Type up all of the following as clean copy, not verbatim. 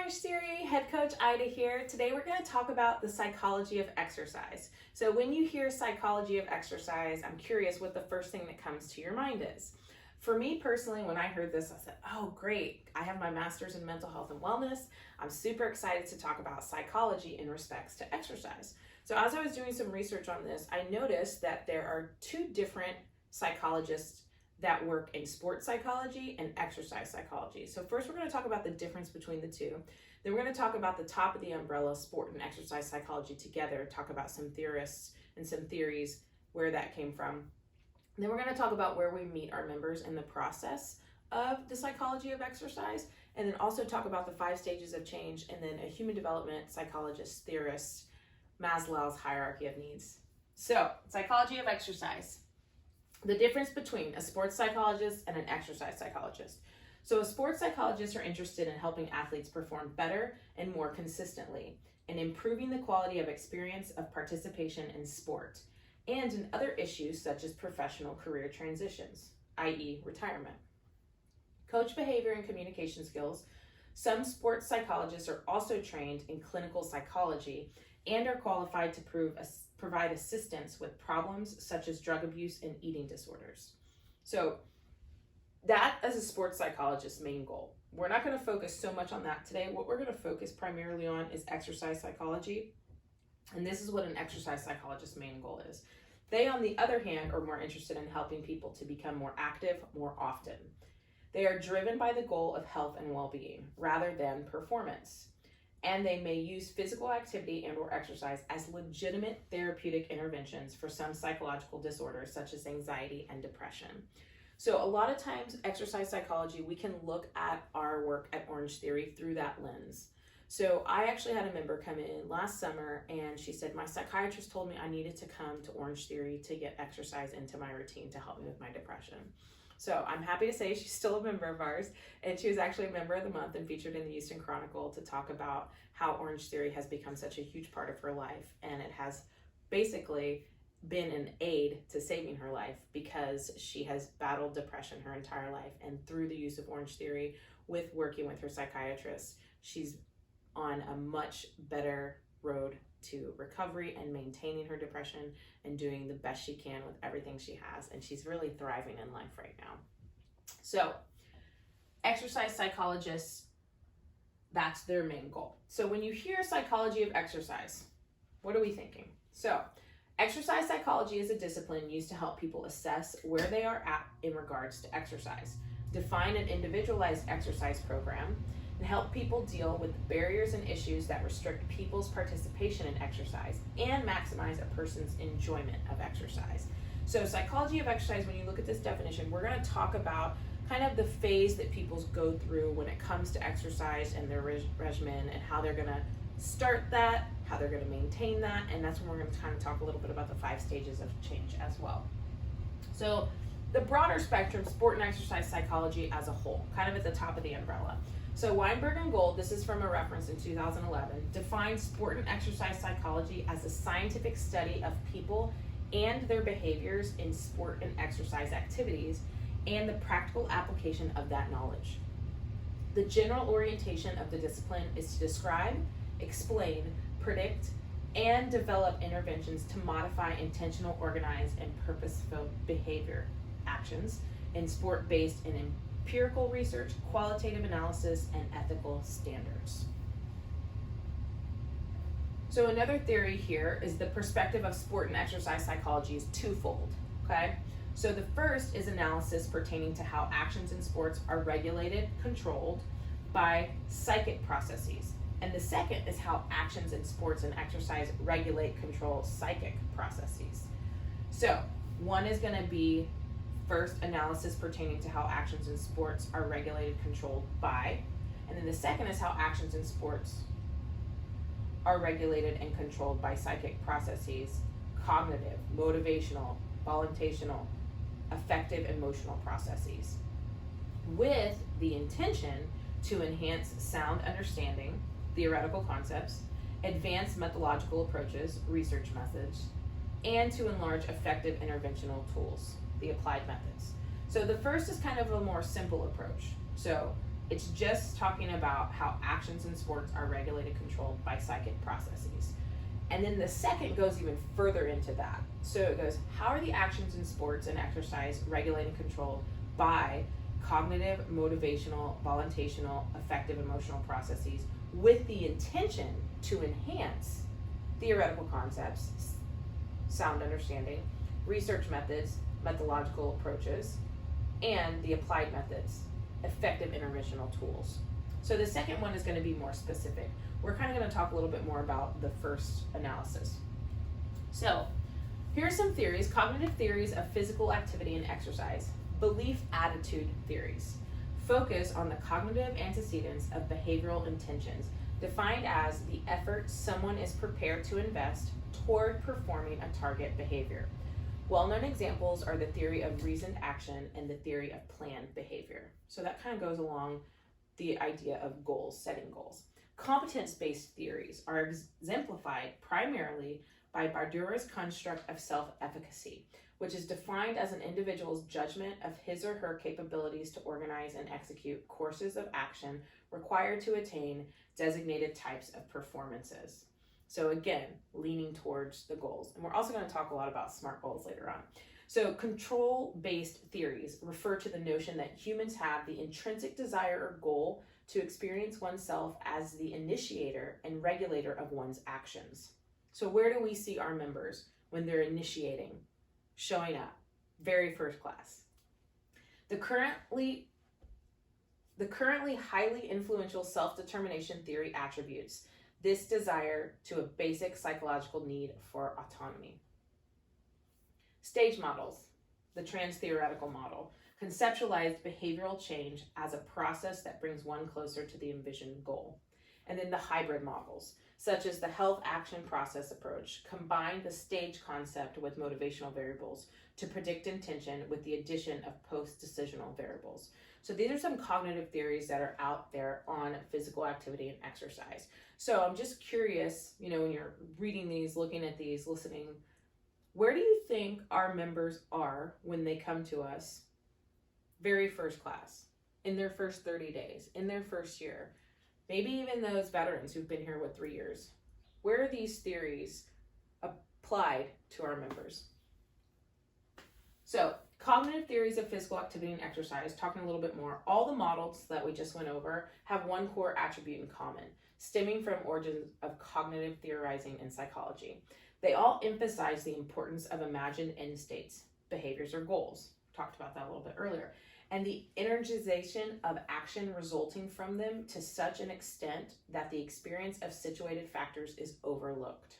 Orangetheory, head coach Ida here. Today we're going to talk about the psychology of exercise. So when you hear psychology of exercise, I'm curious what the first thing that comes to your mind is. For me personally, when I heard this, I said, oh great, I have my master's in mental health and wellness. I'm super excited to talk about psychology in respects to exercise. So as I was doing some research on this, I noticed that there are two different psychologists that work in sports psychology and exercise psychology. So first we're going to talk about the difference between the two. Then we're going to talk about the top of the umbrella, sport and exercise psychology together, talk about some theorists and some theories, where that came from. And then we're going to talk about where we meet our members in the process of the psychology of exercise, and then also talk about the 5 stages of change, and then a human development psychologist, theorist, Maslow's hierarchy of needs. So, psychology of exercise. The difference between a sports psychologist and an exercise psychologist. So a sports psychologist are interested in helping athletes perform better and more consistently, and improving the quality of experience of participation in sport, and in other issues such as professional career transitions, i.e. retirement. Coach behavior and communication skills. Some sports psychologists are also trained in clinical psychology and are qualified to provide assistance with problems such as drug abuse and eating disorders. So that is a sports psychologist's main goal. We're not going to focus so much on that today. What we're going to focus primarily on is exercise psychology. And this is what an exercise psychologist's main goal is. They, on the other hand, are more interested in helping people to become more active more often. They are driven by the goal of health and well-being rather than performance. And they may use physical activity and or exercise as legitimate therapeutic interventions for some psychological disorders such as anxiety and depression. So a lot of times exercise psychology, we can look at our work at Orangetheory through that lens. So I actually had a member come in last summer and she said, my psychiatrist told me I needed to come to Orangetheory to get exercise into my routine to help me with my depression. So I'm happy to say she's still a member of ours, and she was actually a member of the month and featured in the Houston Chronicle to talk about how Orangetheory has become such a huge part of her life, and it has basically been an aid to saving her life because she has battled depression her entire life, and through the use of Orangetheory with working with her psychiatrist, she's on a much better road to recovery and maintaining her depression and doing the best she can with everything she has, and she's really thriving in life right now. So exercise psychologists, that's their main goal. So when you hear psychology of exercise, what are we thinking? So exercise psychology is a discipline used to help people assess where they are at in regards to exercise, define an individualized exercise program, and help people deal with barriers and issues that restrict people's participation in exercise and maximize a person's enjoyment of exercise. So psychology of exercise, when you look at this definition, we're going to talk about kind of the phase that people go through when it comes to exercise and their regimen, and how they're going to start that, how they're going to maintain that, and that's when we're going to kind of talk a little bit about the 5 stages of change as well. So the broader spectrum, sport and exercise psychology as a whole, kind of at the top of the umbrella. So Weinberg and Gold, this is from a reference in 2011, defines sport and exercise psychology as a scientific study of people and their behaviors in sport and exercise activities and the practical application of that knowledge. The general orientation of the discipline is to describe, explain, predict, and develop interventions to modify intentional, organized, and purposeful behavior actions in sport based in empirical research, qualitative analysis, and ethical standards. So another theory here is the perspective of sport and exercise psychology is twofold, okay? So the first is analysis pertaining to how actions in sports are regulated, controlled by psychic processes. And the second is how actions in sports and exercise regulate, control psychic processes. So one is going to be first, analysis pertaining to how actions in sports are regulated, controlled by, and then the second is how actions in sports are regulated and controlled by psychic processes, cognitive, motivational, voluntational, affective, emotional processes, with the intention to enhance sound understanding, theoretical concepts, advance methodological approaches, research methods, and to enlarge effective interventional tools, the applied methods. So the first is kind of a more simple approach. So It's just talking about how actions in sports are regulated and controlled by psychic processes. And then the second goes even further into that. So it goes, how are the actions in sports and exercise regulated and controlled by cognitive, motivational, voluntational, affective, emotional processes with the intention to enhance theoretical concepts, sound understanding, research methods, methodological approaches, and the applied methods, effective interventional tools. So the second one is going to be more specific. We're kind of going to talk a little bit more about the first analysis. So here are some theories: cognitive theories of physical activity and exercise, belief attitude theories. Focus on the cognitive antecedents of behavioral intentions, defined as the effort someone is prepared to invest toward performing a target behavior. Well-known examples are the theory of reasoned action and the theory of planned behavior. So that kind of goes along the idea of goals, setting goals. Competence-based theories are exemplified primarily by Bardura's construct of self-efficacy, which is defined as an individual's judgment of his or her capabilities to organize and execute courses of action required to attain designated types of performances. So again, leaning towards the goals. And we're also going to talk a lot about SMART goals later on. So control-based theories refer to the notion that humans have the intrinsic desire or goal to experience oneself as the initiator and regulator of one's actions. So where do we see our members when they're initiating, showing up? Very first class. The currently highly influential self-determination theory attributes this desire to a basic psychological need for autonomy. Stage models, the trans-theoretical model, conceptualized behavioral change as a process that brings one closer to the envisioned goal. And then the hybrid models, such as the health action process approach, combine the stage concept with motivational variables to predict intention with the addition of post-decisional variables. So these are some cognitive theories that are out there on physical activity and exercise. So I'm just curious, when you're reading these, looking at these, listening, where do you think our members are when they come to us very first class, in their first 30 days, in their first year? Maybe even those veterans who've been here 3 years. Where are these theories applied to our members? So, cognitive theories of physical activity and exercise, talking a little bit more. All the models that we just went over have one core attribute in common, stemming from origins of cognitive theorizing in psychology. They all emphasize the importance of imagined end states, behaviors, or goals. Talked about that a little bit earlier. And the energization of action resulting from them to such an extent that the experience of situated factors is overlooked.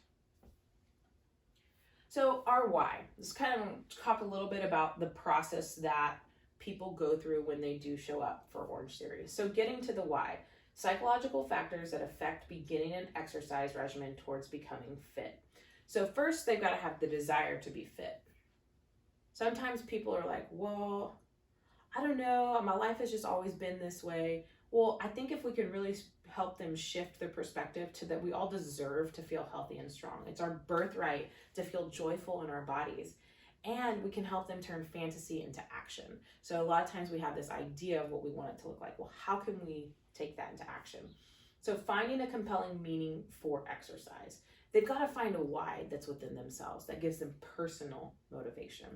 So our why. Let's kind of talk a little bit about the process that people go through when they do show up for Orangetheory. So getting to the why. Psychological factors that affect beginning an exercise regimen towards becoming fit. So first, they've got to have the desire to be fit. Sometimes people are like, well, I don't know, my life has just always been this way. Well, I think if we could really help them shift their perspective to that we all deserve to feel healthy and strong. It's our birthright to feel joyful in our bodies. And we can help them turn fantasy into action. So a lot of times we have this idea of what we want it to look like. Well, how can we take that into action? So finding a compelling meaning for exercise. They've got to find a why that's within themselves that gives them personal motivation.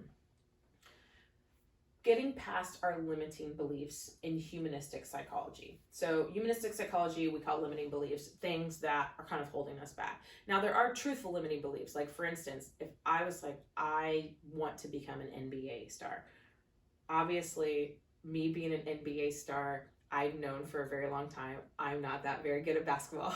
Getting past our limiting beliefs in humanistic psychology. So humanistic psychology, we call limiting beliefs things that are kind of holding us back. Now, there are truthful limiting beliefs. Like, for instance, if I was like, I want to become an NBA star. Obviously, me being an NBA star, I've known for a very long time, I'm not that very good at basketball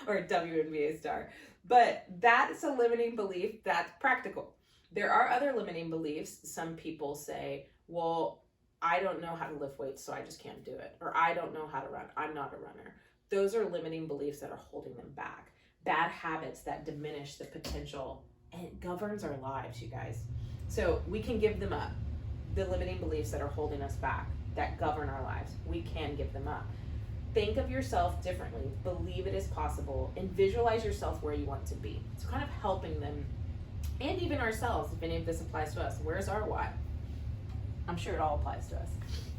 or a WNBA star. But that's a limiting belief that's practical. There are other limiting beliefs. Some people say, well, I don't know how to lift weights, so I just can't do it. Or I don't know how to run. I'm not a runner. Those are limiting beliefs that are holding them back. Bad habits that diminish the potential, and it governs our lives, you guys. So we can give them up. The limiting beliefs that are holding us back, that govern our lives, we can give them up. Think of yourself differently. Believe it is possible. And visualize yourself where you want to be. So kind of helping them, and even ourselves, if any of this applies to us. Where's our why? I'm sure it all applies to us.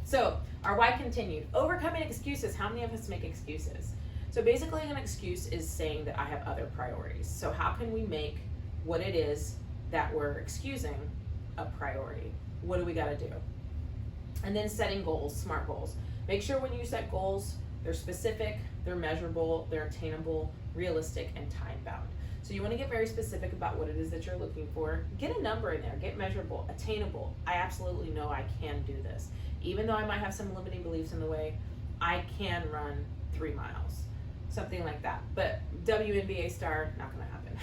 So our why continued. Overcoming excuses. How many of us make excuses? So basically an excuse is saying that I have other priorities. So how can we make what it is that we're excusing a priority? What do we got to do? And then setting goals, SMART goals. Make sure when you set goals, they're specific, they're measurable, they're attainable, realistic, and time bound. So you want to get very specific about what it is that you're looking for. Get a number in there, get measurable, attainable. I absolutely know I can do this. Even though I might have some limiting beliefs in the way, I can run 3 miles. Something like that. But WNBA star, not gonna happen.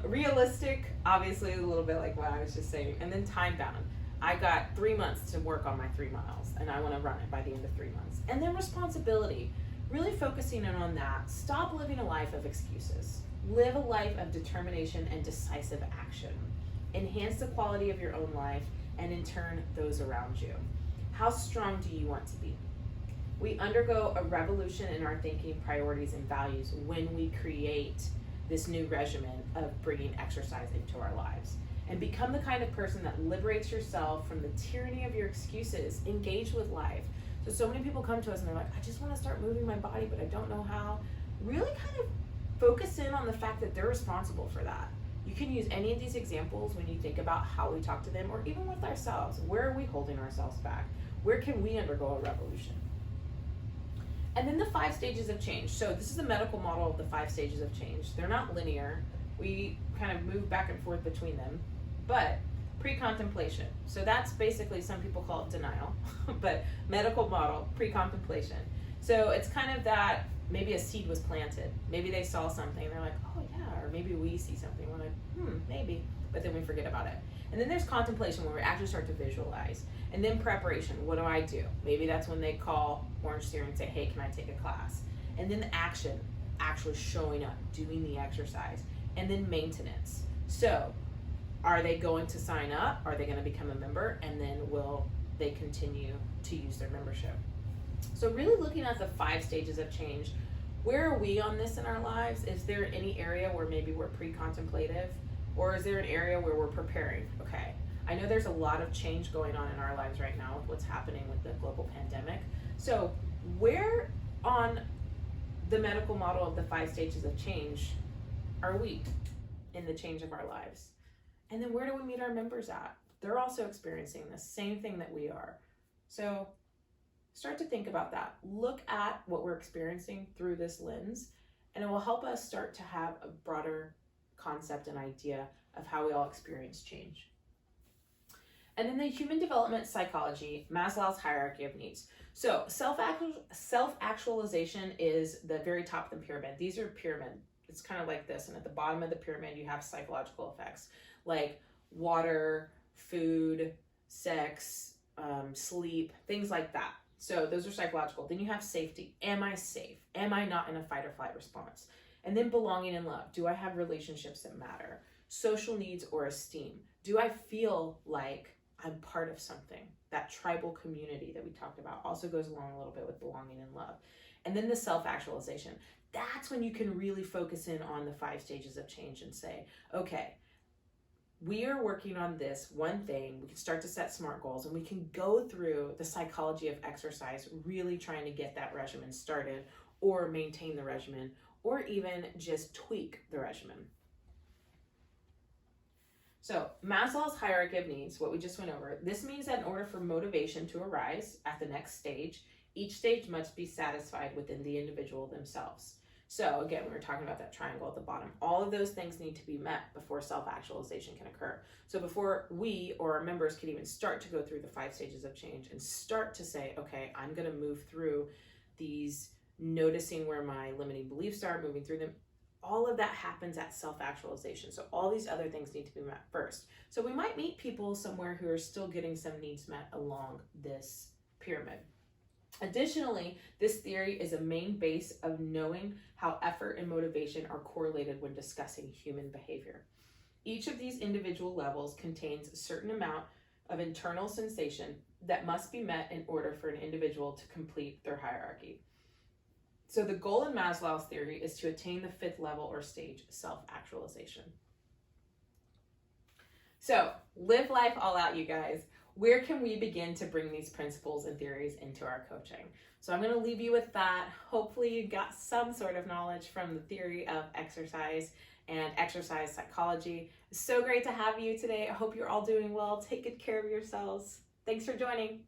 Realistic, obviously a little bit like what I was just saying. And then time bound. I got 3 months to work on my 3 miles and I want to run it by the end of 3 months. And then responsibility, really focusing in on that. Stop living a life of excuses. Live a life of determination and decisive action. Enhance the quality of your own life and in turn those around you. How strong do you want to be? We undergo a revolution in our thinking, priorities, and values when we create this new regimen of bringing exercise into our lives. And become the kind of person that liberates yourself from the tyranny of your excuses. Engage with life. So many people come to us and they're like, I just want to start moving my body, but I don't know how. Really kind of focus in on the fact that they're responsible for that. You can use any of these examples when you think about how we talk to them or even with ourselves. Where are we holding ourselves back? Where can we undergo a revolution? And then the 5 stages of change. So this is the medical model of the 5 stages of change. They're not linear. We kind of move back and forth between them. But pre-contemplation. So that's basically, some people call it denial, but medical model, pre-contemplation. So it's kind of that maybe a seed was planted. Maybe they saw something. They're like, oh yeah, or maybe we see something. We're like, maybe, but then we forget about it. And then there's contemplation where we actually start to visualize. And then preparation, what do I do? Maybe that's when they call Orangetheory and say, hey, can I take a class? And then the action, actually showing up, doing the exercise. And then maintenance. So are they going to sign up? Are they going to become a member? And then will they continue to use their membership? So really looking at the 5 stages of change, where are we on this in our lives? Is there any area where maybe we're pre-contemplative? Or is there an area where we're preparing? Okay, I know there's a lot of change going on in our lives right now with what's happening with the global pandemic. So where on the medical model of the 5 stages of change are we in the change of our lives? And then where do we meet our members at? They're also experiencing the same thing that we are. So start to think about that. Look at what we're experiencing through this lens, and it will help us start to have a broader concept and idea of how we all experience change. And then the human development psychology, Maslow's hierarchy of needs. So self-actualization is the very top of the pyramid. These are pyramid. It's kind of like this. And at the bottom of the pyramid, you have psychological effects like water, food, sex, sleep, things like that. So those are psychological. Then you have safety. Am I safe? Am I not in a fight or flight response? And then belonging and love. Do I have relationships that matter? Social needs or esteem. Do I feel like I'm part of something? That tribal community that we talked about also goes along a little bit with belonging and love. And then the self-actualization. That's when you can really focus in on the 5 stages of change and say, okay, we are working on this one thing. We can start to set SMART goals, and we can go through the psychology of exercise, really trying to get that regimen started or maintain the regimen or even just tweak the regimen. So Maslow's hierarchy of needs, what we just went over, this means that in order for motivation to arise at the next stage, each stage must be satisfied within the individual themselves. So again, we were talking about that triangle at the bottom. All of those things need to be met before self-actualization can occur. So before we or our members can even start to go through the 5 stages of change and start to say, okay, I'm going to move through these, noticing where my limiting beliefs are, moving through them. All of that happens at self-actualization. So all these other things need to be met first. So we might meet people somewhere who are still getting some needs met along this pyramid. Additionally, this theory is a main base of knowing how effort and motivation are correlated when discussing human behavior. Each of these individual levels contains a certain amount of internal sensation that must be met in order for an individual to complete their hierarchy. So the goal in Maslow's theory is to attain the 5th level or stage, self-actualization. So live life all out, you guys. where can we begin to bring these principles and theories into our coaching? So I'm going to leave you with that. Hopefully you got some sort of knowledge from the theory of exercise and exercise psychology. It's so great to have you today. I hope you're all doing well. Take good care of yourselves. Thanks for joining.